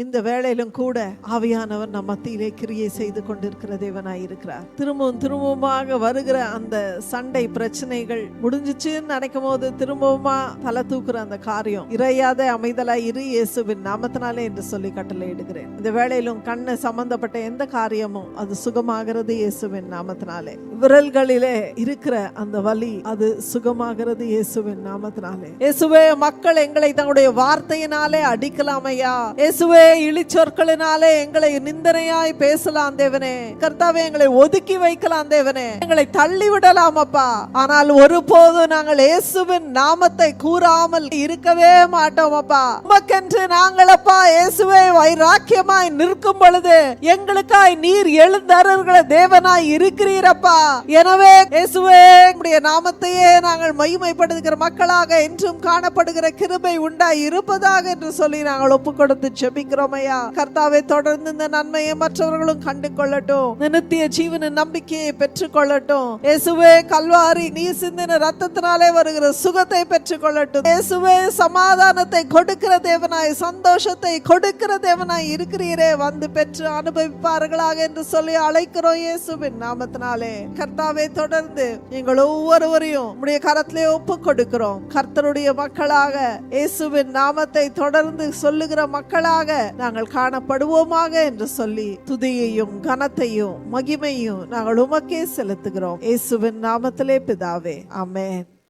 இந்த வேளையிலும் கூட ஆவியானவர் நம் மத்தியிலே கிரியை செய்து கொண்டிருக்கிற தேவனாய் இருக்கிறார். திரும்பவும் திரும்பவுமாக வருகிற அந்த சண்டை பிரச்சனைகள் முடிஞ்சிச்சுன்னு நினைக்கும் போது திரும்பவுமா தலை தூக்குற அந்த காரியம் இறையாத அமைதலாய் இரு இயேசுவின் நாமத்தினாலே என்று சொல்லி கட்டளை இடுகிறேன். இந்த வேளையிலும் கண்ணு சம்பந்தப்பட்ட எந்த காரியமும் அது சுகமாகிறது இயேசுவின் நாமத்தினாலே. விரல்களிலே இருக்கிற அந்த வலி அது சுகமாகிறது இயேசுவின் நாமத்தினாலே. இயேசுவே, மக்கள் எங்களை தங்களுடைய வார்த்தையினாலே அடிக்கலாம் ஐயா. இயேசுவே, இழிச்சொற்களினாலே எங்களை நிந்தனையாய் பேசலாம் தேவனே. கர்த்தாவே, எங்களை ஒதுக்கி வைக்கலாம் தேவனே, எங்களை தள்ளி விடலாம் அப்பா. ஆனால் ஒருபோதும் நாங்கள் இயேசுவின் நாமத்தை கூறாமல் இருக்கவே மாட்டோம் அப்பா. உமக்கென்று நாங்கள் அப்பா இயேசுவே வைராக்கியமாய் நிற்கும் பொழுது எங்களுக்காய் நீர் எழுந்தருகிற தேவனாய் இருக்கிறீரப்பா. எனவே இயேசுவே, உம்முடைய நாமத்தையே நாங்கள் மகிமைப்படுத்துகிற மக்களாக என்றும் காணப்படுகிற கிருபை உண்டாய் இருப்பதாக என்று சொல்லி நாங்கள் ஒப்பு கொடுத்து ஜெபிக்கிறோம் ஐயா. கர்த்தாவே, தொடர்ந்து இந்த நன்மையை மற்றவர்களும் கண்டு கொள்ளட்டும். நித்திய ஜீவனின் நம்பிக்கையை பெற்றுக் கொள்ளட்டும். இயேசுவே, கல்வாரி நீர் சிந்தின ரத்தத்தினாலே வருகிற சுகத்தை பெற்றுக் கொள்ளட்டும். இயேசுவே, சமாதானத்தை கொடுக்கிற தேவனாய், சந்தோஷத்தை கொடுக்கிற தேவனாய் இருக்கிறீரே, வந்து பெற்று அனுபவிப்பார்களாக என்று சொல்லி அழைக்கிறோம் இயேசுவின் நாமத்தினாலே. கர்த்தாவே, தொடர்ந்து எங்கள் ஒவ்வொருவரையும் உம்முடைய கரத்திலே ஒப்பு கொடுக்கிறோம். கர்த்தருடைய மக்களாக இயேசுவின் நாமத்தை தொடர்ந்து சொல்லுகிற மக்களாக நாங்கள் காணப்படுவோமாக என்று சொல்லி துதியையும் கனத்தையும் மகிமையும் நாங்கள் உமக்கே செலுத்துகிறோம். இயேசுவின் நாமத்திலே பிதாவே, ஆமென்.